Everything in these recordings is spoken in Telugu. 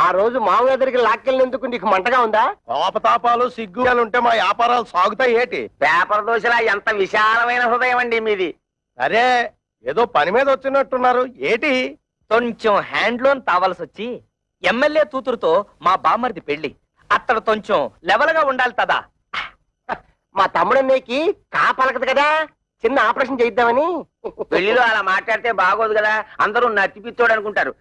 ఆ రోజు మామూలు దగ్గరికి లాక్కెళ్ళినందుకు నీకు మంటగా ఉందా? కోపతాపాలు సిగ్గులు ఉంటే మా వ్యాపారాలు సాగుతాయి ఏటి? పేపర్ దోశలా ఎంత విశాలమైన హృదయం అండి మీది. అరే ఏదో పని మీద వచ్చినట్టున్నారు ఏటి? కొంచెం హ్యాండ్లోన్ తావాల్సి వచ్చి ఎమ్మెల్యే కూతురుతో మా బామ్మర్ది పెళ్లి. అత్తడు కొంచెం లెవెల్ గా ఉండాలి కదా. మా తమ్ముడన్నయ్యకి కాపలకదు కదా, చిన్న ఆపరేషన్ చేయిద్దామని. పెళ్లిలో అలా మాట్లాడితే బాగోదు కదా, అందరూ నట్టిపిచ్చోడు అనుకుంటారు.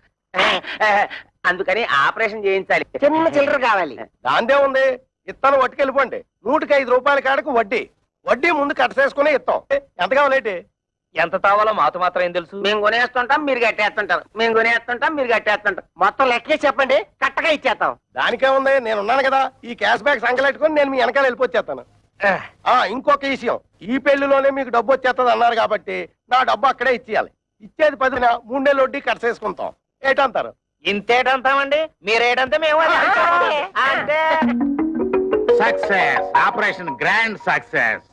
అందుకని ఆపరేషన్ చేయించాలి. చిన్న చిల్లర కావాలి. దాందే ఉంది, ఇత్తనం పట్టుకెళ్ళిపోండి. 105 రూపాయల కాడకు వడ్డీ. వడ్డీ ముందు కట్టసేసుకునే ఇస్తాం. ఎంత కావాలేటి? ఎంత తావాలో మాతో మాత్రం ఏం తెలుసు. మేము కొనేస్తుంటాం, మీరు కట్టేస్తుంటారు. మేము కొనేస్తుంటాం, మీరు కట్టేస్తుంటారు. మొత్తం లెక్కే చెప్పండి, కట్టగా ఇచ్చేస్తాం. దానికేముంది, నేను ఉన్నాను కదా. ఈ క్యాష్ బ్యాక్ సంకలెట్టుకుని నేను మీ వెనకాల వెళ్ళిపోచ్చేస్తాను. ఇంకొక విషయం, ఈ పెళ్లిలోనే మీకు డబ్బు వచ్చేస్తుంది అన్నారు కాబట్టి నా డబ్బు అక్కడే ఇచ్చేయాలి. ఇచ్చేది 10న 3 నెలల వడ్డీ కట్టసేసుకుంటాం. ఏటంటారు? ఇంతేటంతామండి, మీరేటంటే మేము అంటే సక్సెస్, ఆపరేషన్ గ్రాండ్ సక్సెస్.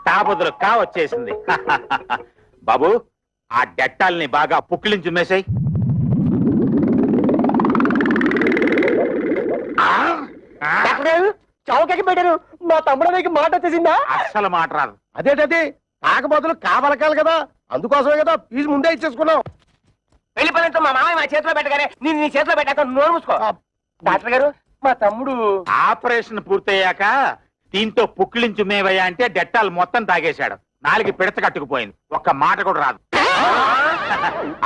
తాబుదులు వచ్చేసింది. బాబు, ఆ డెట్టాల్ని బాగా పుక్కిలించి మేసాయి. చౌకకి పెట్టారు. మా తమ్ముడన్నయ్యకి మాట వచ్చేసిందా? అస్సలు మాట రాదు. అదేటది, కాకపోతే కావలకాలి కదా, అందుకోసమే కదా ఫీజు ముందే ఇచ్చేసుకున్నాం. పెళ్లి పనితో మా మామయ్య మా చేతిలో పెట్టగానే నేను నీ చేతిలో పెట్టాక నోరు మూసుకో. డాక్టర్ గారు, మా తమ్ముడు ఆపరేషన్ పూర్తయ్యాక దీంతో పుక్కిలించు మేవయ్యా అంటే డెట్టాల్ మొత్తం తాగేశాడు. 4 పిడత కట్టుకుపోయింది, ఒక్క మాట కూడా రాదు.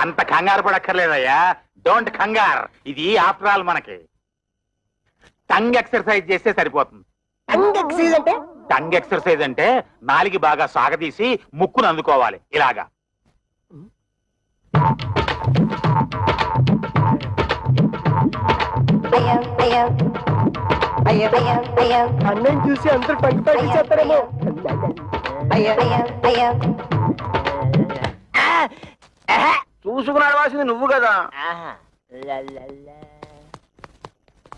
అంత కంగారు పడక్కర్లేదయ్యా, డోంట్ కంగార్. ఇది ఆఫ్టర్ ఆల్ మనకి టంగ్ ఎక్సర్సైజ్ చేస్తే సరిపోతుంది. టంగ్ ఎక్సర్సైజ్ అంటే 4 బాగా సాగదీసి ముక్కును అందుకోవాలి ఇలాగా. అన్నం చూసి అందరూ పంచి పండించేస్తారేమో. చూసుకుని అడవాల్సింది నువ్వు కదా.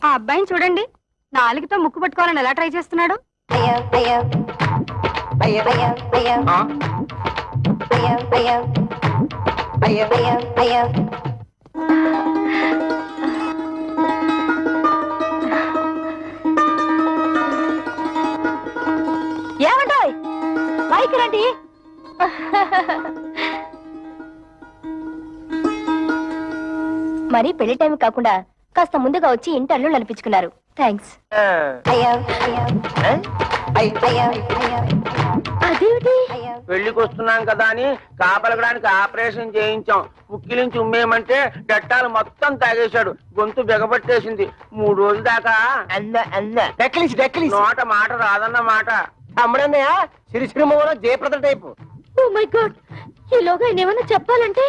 ఆ అబ్బాయిని చూడండి, 4తో ముక్కు పట్టుకోవాలని ఎలా ట్రై చేస్తున్నాడు. ఏమంటాయ్ పైకి రండి. మరి పెళ్లి టైం కాకుండా కాస్త ముందుగా వచ్చి ఇంటర్లో నడిపించుకున్నారు. థ్యాంక్స్. అదేమిటి, పెళ్లికి వస్తున్నాం కదా అని కాపలకడానికి ఆపరేషన్ చేయించాం. పుక్కిలించి ఉమ్మేయమంటే డట్టాలు మొత్తం తాగేశాడు. గొంతు బిగబట్టేసింది. 3 రోజుల దాకా నోట మాట రాదన్న మాట. తమ్ముడన్నయ్య సిరిసిరిమలో Jayaprada type. Oh my God, ఈలోగా ఆయన ఏమన్నా చెప్పాలంటే.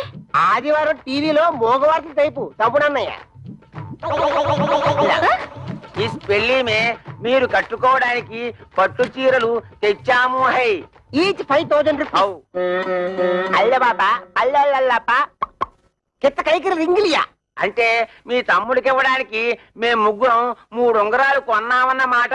ఆదివారం టీవీలో మోగవార్తల టైపు తమ్ముడన్నయ్య. ఈ పెళ్లి మీరు కట్టుకోవడానికి పట్టు చీరలు తెచ్చాము. హై, ఈచ్ 5000 రూపాయలు. అల్ల బాబా అల్లల్లప్ప కిత్త కైకి రింగిలియా. అంటే మీ తమ్ముడికి ఇవ్వడానికి మేము ముగ్గురం 3 ఉంగరాలు కొన్నామన్నమాట.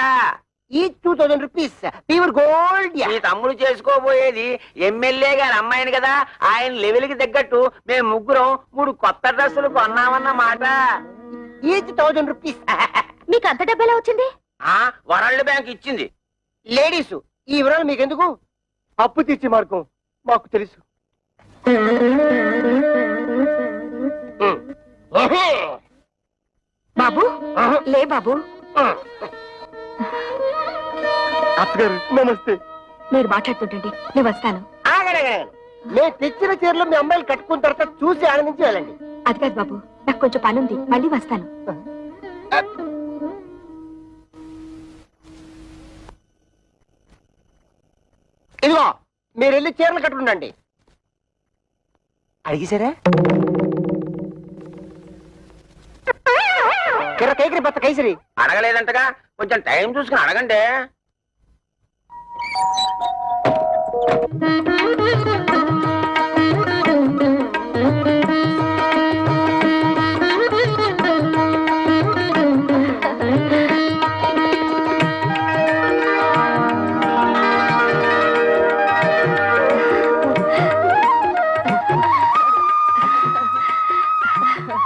Each 2000 rupees pure gold. మీ తమ్ముడు చేసుకోబోయేది ఎమ్మెల్యే గారి అమ్మాయిని కదా, ఆయన లెవెల్ కి తగ్గట్టు మేము ముగ్గురం 3 కొత్త డ్రెస్సులు కొన్నామన్నమాట. Each 1000 rupees. మీకు అంత డబ్బు ఎలా వచ్చింది? వరల్డ్ బ్యాంక్ ఇచ్చింది. లేడీస్, ఈ వివరాలు మీకెందుకు? అప్పు తీర్చి మార్గం మాకు తెలుసు. బాబు లే బాబు. అత్తగారు నమస్తే. మీరు మాట్లాడుతుంటండి, నేను వస్తాను. మేము తెచ్చిన చీరలు మీ అమ్మాయిలు కట్టుకున్న తర్వాత చూసి ఆనందించి వెళ్ళండి. అది కాదు బాబు, నాకు కొంచెం పని ఉంది, మళ్ళీ వస్తాను. ఇదిగో మీరు వెళ్ళి చీరలు కట్టుకుండండి. అడిగేశారా? కైకరి బత్త కైసరి అడగలేదంటగా, కొంచెం టైం చూసుకుని అడగండి.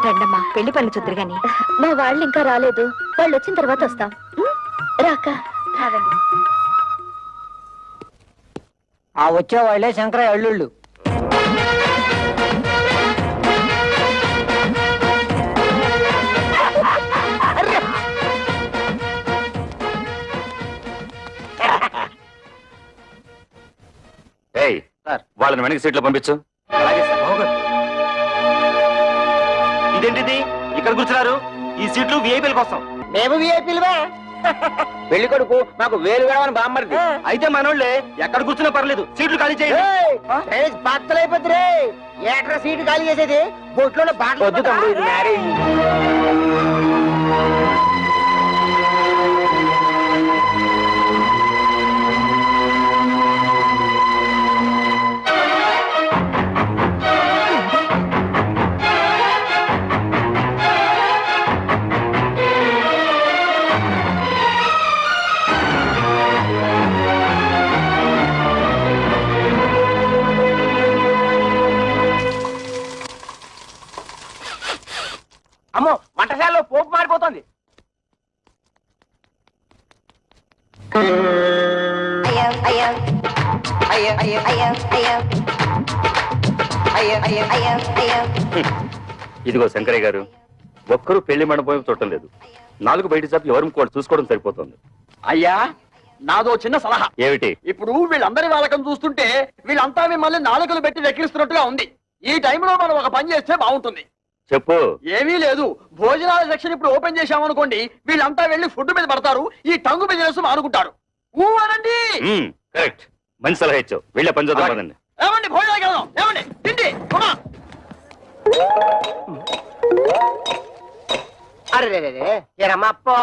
రండమ్మా, పెళ్లి పనులు చూద్దరు గాని. మా వాళ్ళు ఇంకా రాలేదు. వాళ్ళు వచ్చిన తర్వాత వస్తాం. రాక ఆ వచ్చే వాళ్ళే శంకర అల్లుళ్ళు. ఏయ్ వాళ్ళని వెనక సీట్లో పంపించు. ఇదేంటిది ఇక్కడ కూర్చున్నారు? ఈ సీట్లు విఐపీల కోసం. మేము విఐపీలువా? పెళ్లి కొడుకు మాకు వేలు వేడమని బామ్మరిది. అయితే మనోళ్ళే ఎక్కడ కూర్చున్నా పర్లేదు, సీట్లు ఖాళీ చేయండి. బట్టలైపోతుంది. ఏట్రా సీటు ఖాళీ చేసేది? బొట్లో వద్దు తమ్ముడు, ఇది మ్యారేజ్. అమ్మో, వంటశాలలో పోపు మారిపోతుంది. ఇదిగో శంకరయ్య గారు, ఒక్కరూ పెళ్లి మండపం చూడటం లేదు. 4 బయట చాపి ఎవరు కూడా చూసుకోవడం సరిపోతుంది. అయ్యా, నాదో చిన్న సలహా. ఏమిటి? ఇప్పుడు వీళ్ళందరి వాళ్ళకం చూస్తుంటే వీళ్ళంతా మిమ్మల్ని నాలుకలు పెట్టి వెక్కిరిస్తున్నట్టుగా ఉంది. ఈ టైంలో మనం ఒక పని చేస్తే బాగుంటుంది. చెప్పు. ఏమీ లేదు, భోజనాల సెక్షన్ ఇప్పుడు ఓపెన్ చేశామనుకోండి, వీళ్ళంతా వెళ్ళి ఫుడ్ మీద పడతారు, ఈ టంగు బిజినెస్ మానుకుంటారు. అనండి. కరెక్ట్, మంచి సలహా ఇచ్చావు. వెళ్ళే పని చూద్దాం పదండి. ఏమండి, భోజనాలకు వెళ్దాం. ఏమండి, తిండి. అరే గిరమప్పో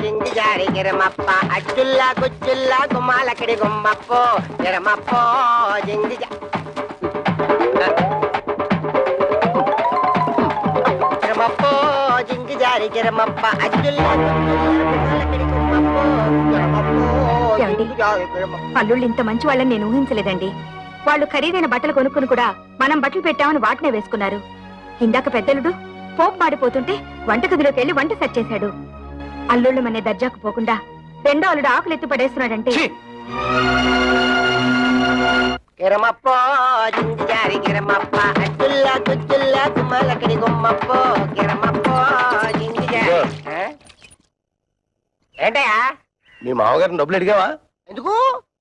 జింగి జారి గిరమప్ప అచ్చుల్లా గుచ్చుల్లా గుమ్మాలక్కడి గుమ్మప్పో గిరమప్పో జింగి గిరమప్పో జింగి జారి గిరమప్ప అచ్చుల్లా గుమ్మాలక్కడి గుమ్మప్పో గిరమప్పో జింగి జారి గిరమప్ప. అల్లుళ్ళు ఇంత మంచి వాళ్ళని నేను ఊహించలేదండి. వాళ్ళు ఖరీదైన బట్టలు కొనుక్కుని కూడా మనం బట్టలు పెట్టామని వాటినే వేసుకున్నారు. ఇందాక పెద్దలుడు పోపు మాడిపోతుంటే వంటగదిలోకి వెళ్లి వంట సెట్ చేశాడు. అల్లుళ్ళు మనే దర్జాకు పోకుండా రెండో అల్లుడు ఆకులు ఎత్తి పడేస్తున్నాడంటే గిరమప్పో జింగి జారి గిరమప్ప అచ్చుల్లా గుచ్చుల్లా గుమ్మాలక్కడి గుమ్మప్పో గిరమప్పో జింగి జారి. ఏంటయ్యా? మీ మామగారిని డబ్బులు అడిగావా? ఎందుకు?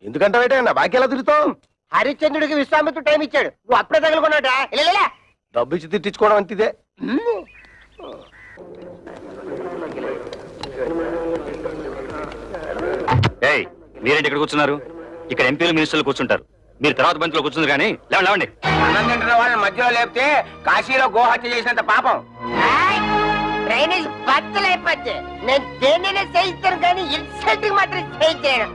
ఎందుకంటే నా బాకీ ఎలా తిరుగుతావు? హరిశ్చంద్రుడికి విశ్వామిత్రుడు టైం ఇచ్చాడు, నువ్వు అప్పుడే తగులుకున్నాడా? డబ్బు ఇచ్చి తిట్టించుకోవడం అంతిదే. ఏయ్, మీరేంటి ఇక్కడ కూర్చున్నారు? ఇక్కడ ఎంపీలు మినిస్టర్లు కూర్చుంటారు. మీరు తర్వాత బంతిలో కూర్చుంది కానీ లేవండి. అన్నం తింటున్న వాళ్ళని మధ్యలో లేపితే కాశీలో గోహత్య చేసినంత పాపం. డ్రైనేజ్ బద్దలైపోతే నేను దేన్నైనా చేయిస్తాను కానీ ఇన్సల్ట్ మాత్రం చేయించాను.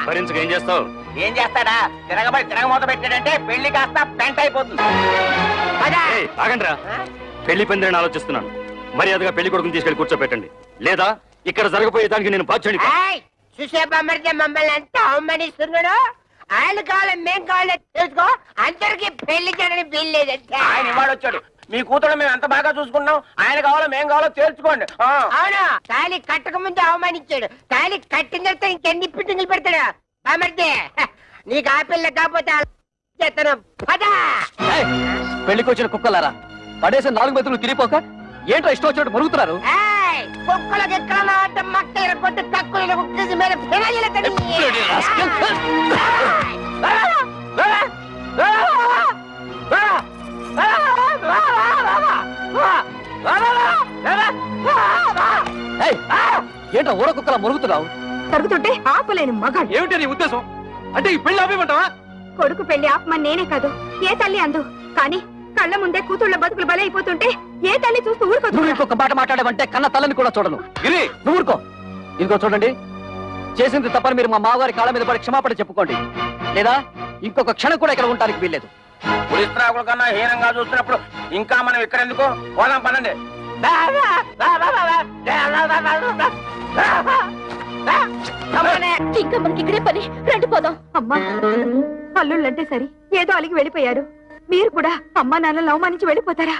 భరించక ఏం చేస్తావు? ఏం చేస్తాడా? తిరగబడి తిరగమూత పెట్టాడంటే పెళ్లి కాస్త పెంట అయిపోతుంది. ఆగండ్రా, పెళ్లి పందిరని ఆలోచిస్తున్నాను. మర్యాదగా పెళ్లి కొడుకుని తీసుకెళ్లి కూర్చోబెట్టండి, లేదా ఇక్కడ జరగబోయే దానికి నేను బాధ్యుని. చూసే బొమ్మడితే మమ్మల్ని ఎంత అవమానిస్తున్నాడు. ఆయన కావాలి మేం కావాలి తెలుసుకో. అందరికి పెళ్లి చేయడానికి వీల్లేదంటే ఆయన ఇవాడు వచ్చాడు. మీ కూతురు మేము ఎంత బాగా చూసుకున్నాం. ఆయన కావాలో మేం కావాలో తేల్చుకోండి. అవును, తాళి కట్టక ముందే అవమానించాడు. తాళి కట్టిన తర్వాత ఇంకెన్ని పిట్టింగులు పెడతాడు. బామర్దే, నీకు ఆ పిల్ల కాకపోతే చేస్తాను. పదా పెళ్లికి వచ్చిన కుక్కలారా, పడేసిన 4 మెతులు తిరిగిపోక ఏంటో ఇష్టం వచ్చినట్టు మరుగుతున్నారు. కుక్కలకు ఎక్కడ మక్కలు కొట్టి కక్కులు కుక్కేసి మీద ఫినాయిల్ ఎక్కడి. ఏంటో ఊర కుక్కలా మురుగుతున్నావు? తరుగుతుంటే ఆపలేని మగాడు. ఏమిటి నీ ఉద్దేశం? అంటే ఈ పెళ్లి ఆపేమంటావా? కొడుకు పెళ్లి ఆపమని నేనే కాదు, ఏ తల్లి అందు. కానీ కళ్ళ ముందే కూతుళ్ళ బతుకులు బలైపోతుంటే ఏ తల్లి చూస్తూ ఊరుకోదు. నువ్వు ఇంకొక మాట మాట్లాడమంటే కన్న తల్లిని కూడా చూడను. గిరి, నువ్వు ఊరుకో. ఇదిగో చూడండి, చేసింది తప్పని మీరు మా మామగారి కాళ్ళ మీద పడి క్షమాపణ చెప్పుకోండి, లేదా ఇంకొక క్షణం కూడా ఇక్కడ ఉండడానికి వీల్లేదు. పులిస్త్రాకుల కన్నా హీనంగా చూస్తున్నప్పుడు ఇంకా మనం ఇక్కడ ఎందుకు? పోదాం పనండి. ఇంకా మనకి ఇక్కడే పని, రండి పోదాం. అమ్మా, అల్లుళ్ళంటే సరి ఏదో అలిగి వెళ్ళిపోయారు. మీరు కూడా అమ్మా నాన్నలు అవమానించి వెళ్ళిపోతారా?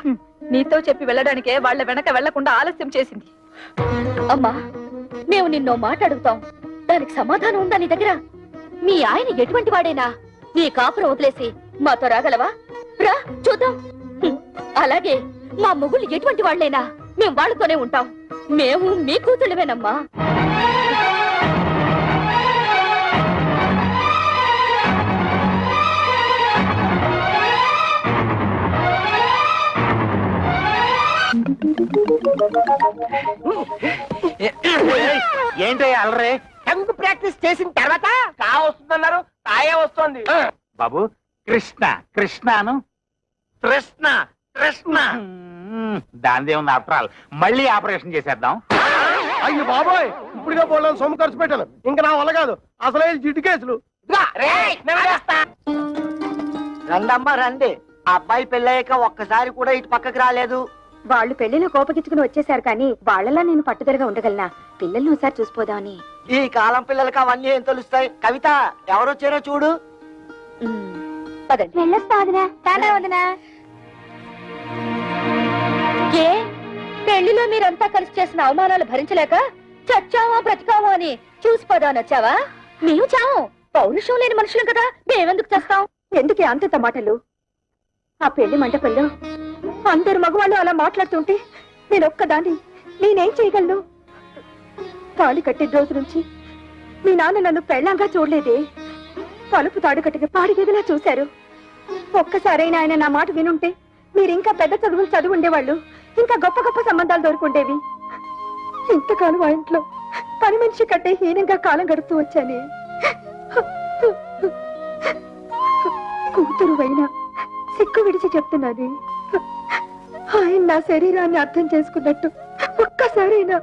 నీతో చెప్పి వెళ్ళడానికే వాళ్ళ వెనక వెళ్లకుండా ఆలస్యం చేసింది. అమ్మా మేము నిన్నో మాట అడుగుతాం, దానికి సమాధానం ఉందా నీ దగ్గర? మీ ఆయన ఎటువంటి వాడేనా? నీ కాపురం వదిలేసి మాతో రాగలవా? రా చూద్దాం. అలాగే మా మొగుళ్ళు ఎటువంటి వాళ్ళైనా మేము వాళ్ళతోనే ఉంటాం. మేము మీ కూతుళ్ళమేనమ్మా. ఏంటయ్యా అలరే? టంగ్ ప్రాక్టీస్ చేసిన తర్వాత కా వస్తుందన్నారు, కాయే వస్తుంది. బాబు కృష్ణ కృష్ణను కృష్ణ కృష్ణ దానిదే ఉంది ఆఫ్టర్ మళ్ళీ ఆపరేషన్ చేసేద్దాం. అయ్యి బాబోయ్, ఇప్పుడుగా పోలేని సొమ్ము ఖర్చు పెట్టాను. ఇంకా నా వల్ల కాదు, అసలే జిడ్డు కేసులు. రండమ్మా రండి. అబ్బాయి పెళ్ళయ్యాక ఒక్కసారి కూడా ఇటు పక్కకి రాలేదు. వాళ్ళు పెళ్లిలో కోపగించుకుని వచ్చేసారు కానీ వాళ్ళలా నేను పట్టుదలగా ఉండగలనా? పిల్లల్ని ఒకసారి చూసిపోదామని. ఈ కాలం పిల్లలకి అవన్నీ ఏం తెలుస్తాయి? కవిత ఎవరొచ్చారో చూడు. పదండి. వెళ్ళొస్తా వదినా. తానా వదినా. ఏ పెళ్లిలో మీరంతా కలిసి చేసిన అవమానాలు భరించలేక చచ్చావా బ్రతికావా అని చూసిపోదామని వచ్చావా? మేము చావు పౌరుషం లేని మనుషులం కదా, మేమెందుకు చేస్తాం? ఎందుకే అంతంత మాటలు? ఆ పెళ్లి మంటపంలో అందరు మగవాళ్ళు అలా మాట్లాడుతుంటే నేనొక్కదాన్ని నేనేం చేయగలను? తాళి కట్టే రోజు నుంచి మీ నాన్న నన్ను పెళ్ళంగా చూడలేదే. తలుపు తాడు కట్టిన పాడిగదిలా చూశారు. ఒక్కసారైనా ఆయన నా మాట వినుంటే మీరు ఇంకా పెద్ద చదువులు చదువు ఉండేవాళ్ళు, ఇంకా గొప్ప గొప్ప సంబంధాలు దొరుకుండేవి. ఇంతకాలం ఆ ఇంట్లో పని మనిషి కట్టే హీనంగా కాలం గడుపుతూ వచ్చానే. కూతురు అయినా సిక్కు విడిచి చెప్తున్నది, ఆయన నా శరీరాన్ని అర్థం చేసుకున్నట్టు ఒక్కసారైనా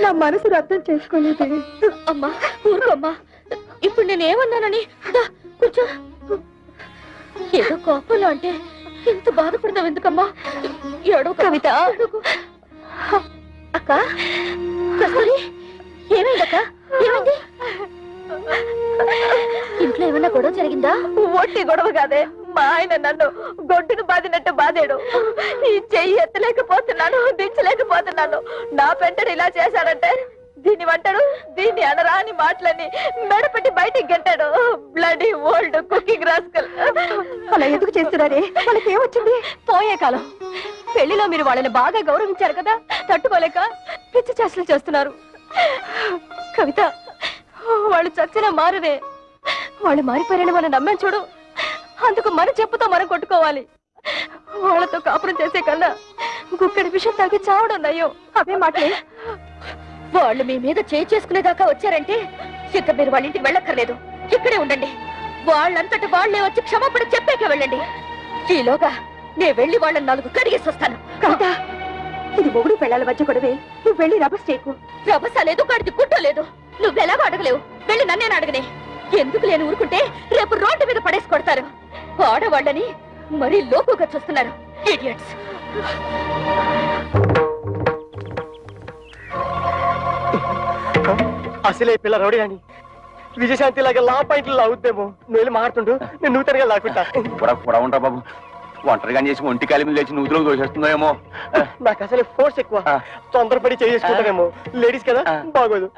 నా మనసును అర్థం చేసుకోలేదే. అమ్మా ఊరుకోమ్మా, ఇప్పుడు నేనేమన్నానని కూర్చో. ఏదో కోపంలో అంటే ఇంత బాధపడతావు ఎందుకమ్మా? ఏడో కవిత. అక్క కస్తూరి, ఏమైందక్క? ఏమైంది? ఇంట్లో ఏమన్నా గొడవ జరిగిందా? ఒట్టి గొడవ కాదే, మా ఆయన నన్ను గొడ్డును బాదినట్టు బాదాడు. ఈ చెయ్యి ఎత్తలేకపోతున్నాను, దించలేకపోతున్నాను. నా పెంటను ఇలా చేశాడంటే దీన్ని వంటాడు, దీన్ని అనరా అని మాటలని మెడపెట్టి బయటికి గంటాడు. Bloody old cooking rascal. అలా ఎందుకు చేస్తున్నారే? వాళ్ళకి ఏమొచ్చింది? పోయే కాలం. పెళ్లిలో మీరు వాళ్ళని బాగా గౌరవించారు కదా, తట్టుకోలేక పిచ్చి చేష్టలు చేస్తున్నారు. కవిత, వాళ్ళు చచ్చినా మారరే. వాళ్ళు మారిపోయారని మనం నమ్మాను చూడు, అందుకు మన చెప్పుతో మనం కొట్టుకోవాలి. వాళ్ళతో కాపురం చేసే కన్నా గుక్కడి విషయం తాగి చావడం నయ్యో. అవే మాటలే. వాళ్ళు మీ మీద చేసుకునేదాకా వచ్చారంటే ఇక మీరు వాళ్ళ ఇంటికి వెళ్ళక్కర్లేదు, ఇక్కడే ఉండండి. వాళ్ళంతటి వాళ్లే వచ్చి క్షమాపణ చెప్పాక వెళ్ళండి. ఈలోగా నేను వెళ్ళి వాళ్ళని 4 కడిగేసి వస్తాను. కాదా, ఇది మొగుడు పెళ్ళాల మధ్య గొడవే. నువ్వు వెళ్ళి రభస చేయకు. రభస లేదు, కడిది గుట్టో లేదు. నువ్వెలాగో అడగలేవు, వెళ్ళి నన్నేను అడగనే. ఎందుకు లేని ఊరుకుంటే రేపు రోడ్డు మీద పడేసి కొడతారు. ఆడవాళ్ళని మరీ లోకుగా చూస్తున్నారు. ఇడియట్స్. అసలే పిల్ల రౌడీ అని విజయశాంతి లాగా లా పాయింట్లు లాగుద్దేమో. నువ్వు వెళ్ళి మారుతుండు, నేను నూతనగా లాక్కుంటా. కూడా ఉంటా బాబు. ఒంటరిగా చేసి ఒంటి కాలి మీద లేచి నూతులో దోషేస్తుందో ఏమో. నాకు అసలే ఫోర్స్ ఎక్కువ, తొందరపడి చేసుకుంటానేమో. లేడీస్ కదా, బాగోదు.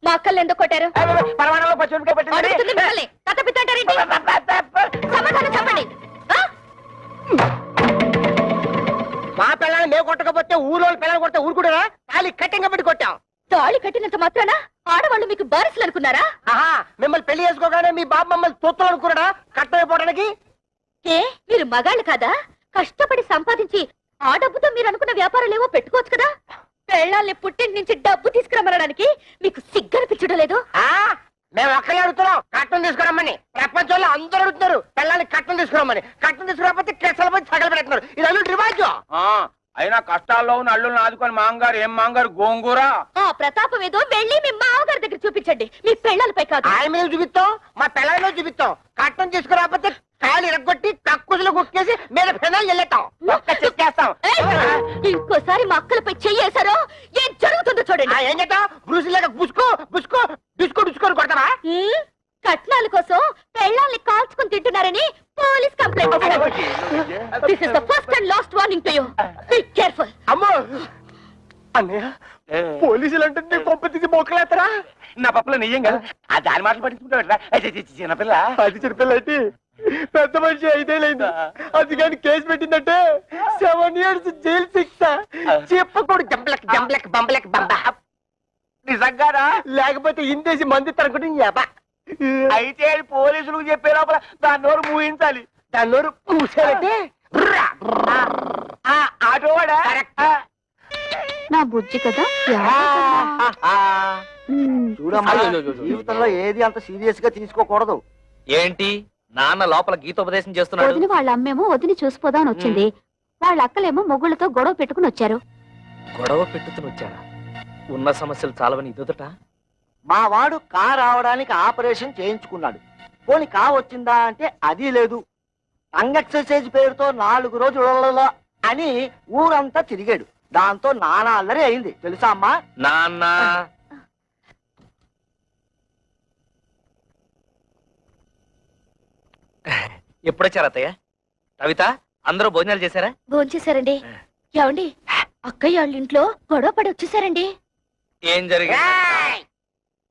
మా అక్కల్ని ఎందుకు కొట్టారు? పరమాణంలో పచ్చిమిరపకాయ పెట్టింది. అడుగుతుంది మిమ్మల్ని. కథ పిచ్చాటారేంటి? సమాధానం చెప్పండి. మా పిల్లల్ని మేము కొట్టకపోతే ఊళ్ళో పిల్లలు కొడితే ఊరుకుంటారా? తాళి కట్టింగా పెట్టి కొట్టాం. తాళి కట్టినంత మాత్రాన ఆడవాళ్ళు మీకు బారిసలు అనుకున్నారా? ఆహా, మిమ్మల్ని పెళ్లి చేసుకోగానే మీ బాబు మమ్మల్ని తొత్తులు అనుకున్నాడా కట్టమైపోవడానికి? ఏ మీరు మగాళ్ళు కాదా? కష్టపడి సంపాదించి ఆ డబ్బుతో మీరు అనుకున్న వ్యాపారాలేవో పెట్టుకోవచ్చు కదా. పెళ్ళాల్ని పుట్టింటి నుంచి డబ్బు తీసుకురమ్మనడానికి మీకు సిగ్గనిపించడం లేదు? మేము ఒక్కరే అడుగుతున్నాం, కట్టం తీసుకురమ్మని. ప్రపంచంలో అందరూ అడుగుతున్నారు పిల్లల్ని కట్టం తీసుకురమ్మని. కట్టం తీసుకురాకపోతే కేసులు పోయి సగలు పెడుతున్నారు. ఇది అల్లుడు రివాజు. అయినా కష్టాల్లో ఉన్న అల్లుల్ని ఆదుకొని మాంగారు ఏం మాంగారు గోంగూర. ఆ ప్రతాపం ఏదో వెళ్ళి మీ మామగారి దగ్గర చూపించండి, మీ పెళ్ళాలపై కాదు. ఆయన మీద చూపిస్తాం, మా పిల్లల్లో చూపిస్తాం. కట్టం తీసుకురాకపోతే కాయలు ఇరగొట్టి కక్కుసులు కుక్కేసి మీద పెనాలు వెళ్ళేస్తాం. ఒక్క చెక్కేస్తాం. ఇంకోసారి మా అక్కలపై చెయ్యేశారో ఏం జరుగుతుందో చూడండి. ఏం చేద్దాం? బ్రూసిలాగా బుసుకో బుసుకో డుసుకో డుసుకోని కొడతావా? కట్నాల కోసం పెళ్ళాల్ని కాల్చుకుని తింటున్నారని police complaint. This is the first and last warning to you. Be careful. అమ్మో అన్నయ్య పోలీసులు అంటే కొంప తీసి మొక్కలేస్తారా? నా పప్పులో నెయ్యం కదా ఆ దాని మాటలు పట్టించుకుంటా చిన్నపిల్ల అది చిన్నపిల్లటి పెద్ద మనిషి 5 ఏళ్ళైంది. అది కానీ కేసు పెట్టిందంటే 7 years జైలు శిక్ష. చెప్పకూడదు జంబలక్ జంబలక్ బంబలక్ బంబ. నిజంగానా? లేకపోతే ఇందేసి మంది తరగడం ఎబా. అయితే అది పోలీసులకు చెప్పే లోపల దాని నోరు మూయించాలి. దాని నోరు పూసారంటే ఆటోవాడా? నా బుజ్జి కదా చూడమ్మా, జీవితంలో ఏది అంత సీరియస్ గా తీసుకోకూడదు. ఏంటి నాన్న లోపల గీతోపదేశం చేస్తున్నాడు? వదిన వాళ్ళ అమ్మేమో వదిని చూసిపోదామని వచ్చింది. వాళ్ళ అక్కలేమో మొగుళ్ళతో గొడవ పెట్టుకుని వచ్చారు. గొడవ పెట్టుకుని వచ్చారా? ఉన్న సమస్యలు చాలవని ఇదొదట. మా వాడు కార్ రావడానికి ఆపరేషన్ చేయించుకున్నాడు. పోనీ కా వచ్చిందా అంటే అది లేదు. టంగ్ ఎక్సర్సైజ్ పేరుతో 4 రోజుల అని ఊరంతా తిరిగాడు. దాంతో నానా అల్లరి అయింది తెలుసా అమ్మా? నాన్న ఎప్పుడొచ్చారు అత్తయ్య? కవిత అందరూ భోజనాలు చేశారా? భోంచేశారండి. ఏమండి అక్కయ్య వాళ్ళ ఇంట్లో గొడవ పడి వచ్చేసారండి. ఏం జరిగింది? రేయ్!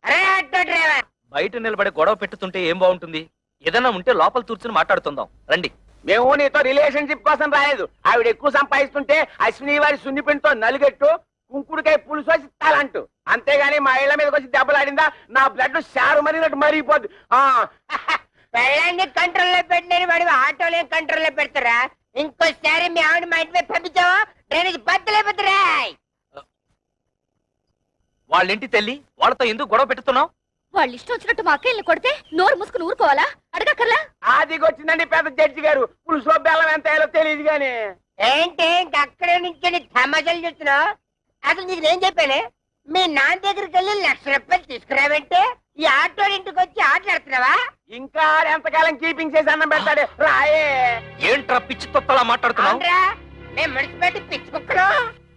అరే ఆటో డ్రైవర్, బయట నిలబడి గొడవ పెట్టుతుంటే ఏం బాగుంటుంది? ఏదైనా ఉంటే లోపల కూర్చుని మాట్లాడుతుందాం రండి. మేము నీతో రిలేషన్షిప్ కోసం రాలేదు. ఆవిడ ఎక్కువ సంపాదిస్తుంటే అశ్విని వారి సున్నిపిండితో నలుగెట్టు కుంకుడుకాయ పులుసు వేసి తాలంటూ. అంతేగాని మా ఇళ్ల మీదకి వచ్చి దెబ్బలాడిందా నా బ్లడ్ షారు మరినట్టు మరిగిపోద్ది. పెళ్ళాన్ని కంట్రోల్లో పెట్టినని వాడు ఆటోలే కంట్రోల్లో పెడతారా? ఇంకోసారి మీ ఆవిడ మా ఇంటి మీద పంపించావా డ్రైనేజ్ బద్దలైపోతారా? వాళ్ళ ఇంటి తెల్లి వాళ్ళతో ఎందుకు గొడవ పెట్టుతున్నావు? వాళ్ళు ఇష్టం వచ్చినట్టు మా అక్కయ్యని కొడితే నోరు మూసుకుని ఊరుకోవాలా? అడగక్కర్లా? ఆదికొచ్చిందండి పెద్ద జడ్జి గారు. పులుసులో బెల్లం ఎంత వేయాలో తెలియదు గాని. ఏంటి అక్కడే నుంచి తమాషాలు చూస్తున్నావు? అసలు నీకు నేను చెప్పానే, మీ నాన్న దగ్గరికి వెళ్ళి 1,00,000 రూపాయలు తీసుకురావంటే ఈ ఆటో ఇంటికి వచ్చి ఆటలాడుతున్నావా? ఇంకా ఎంతకాలం కీపింగ్ చేసి అన్నం పెడతాడు రాయే. ఏంట్రా పిచ్చి తొత్తలా మాట్లాడుతున్నావు? అవునరా, మేము మున్సిపాలిటీ పిచ్చి కుక్కలు,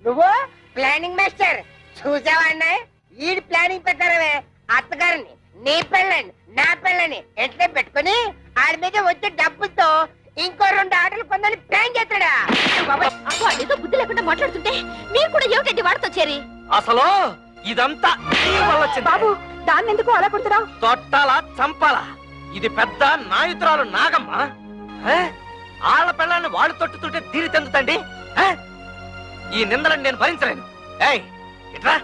నువ్వు ప్లానింగ్ మాస్టర్. చూసావా అన్నయ్య, ఈ ప్లానింగ్ ప్రకారమే అత్తగారిని నీ పెళ్ళని నా పెళ్ళని ఎట్లా పెట్టుకుని ఆడి మీద వచ్చే డబ్బుతో ఇంకో 2 ఆటలు కొందని ప్లాన్ చేస్తాడా? వాడేదో బుద్ధి లేకుండా మాట్లాడుతుంటే మీరు కూడా ఏమిటండి వాడితో చేరి? అసలు ఇదంతా నీ వల్ల వచ్చింది. బాబు దాన్ని ఎందుకు అలా కొడుతున్నావు? తొట్టాలా చంపాలా? ఇది పెద్ద నాయుతురాలు నాగమ్మ. ఆళ్ళ పిల్లల్ని వాళ్ళు తొట్టుతుంటే తీరి తెందుతండి. ఈ నిందలను నేను భరించలేను. ఏయ్ ఇట్రా,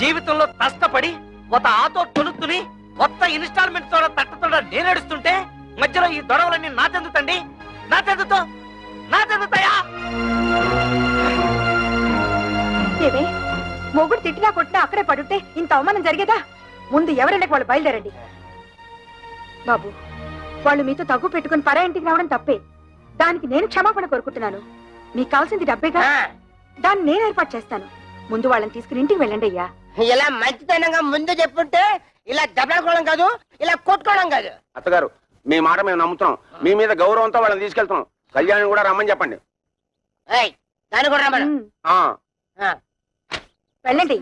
జీవితంలో కష్టపడి ఒక ఆటో కొనుక్కుని కొత్త ఇన్స్టాల్మెంట్ తో తట్టతో నేనేడుస్తుంటే మధ్యలో ఈ గొడవలన్నీ నా చెందుతండి. నా చెందుతాయా? ఏమే మొగుడు తిట్టినా కొట్టినా అక్కడే పడుంటే ఇంత అవమానం జరిగేదా? ముందు ఎవరెళ్ళకి వాళ్ళు బయలుదేరండి. బాబు వాళ్ళు మీతో తగ్గు పెట్టుకుని పరా ఇంటికి రావడం తప్పే. దానికి నేను క్షమాపణ కోరుకుంటున్నాను. మీకు కావాల్సింది డబ్బేగా, దాన్ని నేను ఏర్పాటు చేస్తాను. ముందు వాళ్ళని తీసుకుని ఇంటికి వెళ్ళండి అయ్యా. ఇలా మంచితనంగా ముందు చెప్పుంటే ఇలా దెబ్బలాడుకోవడం కాదు, ఇలా కొట్టుకోవడం కాదు. అత్తగారు మీ మాట మేము నమ్ముతున్నాం. మీ మీద గౌరవంతో వాళ్ళని తీసుకెళ్తున్నాం. కళ్యాణ్ కూడా రమ్మని చెప్పండి. ఏయ్, దాన్ని కూడా రమ్మను. వెళ్ళండి.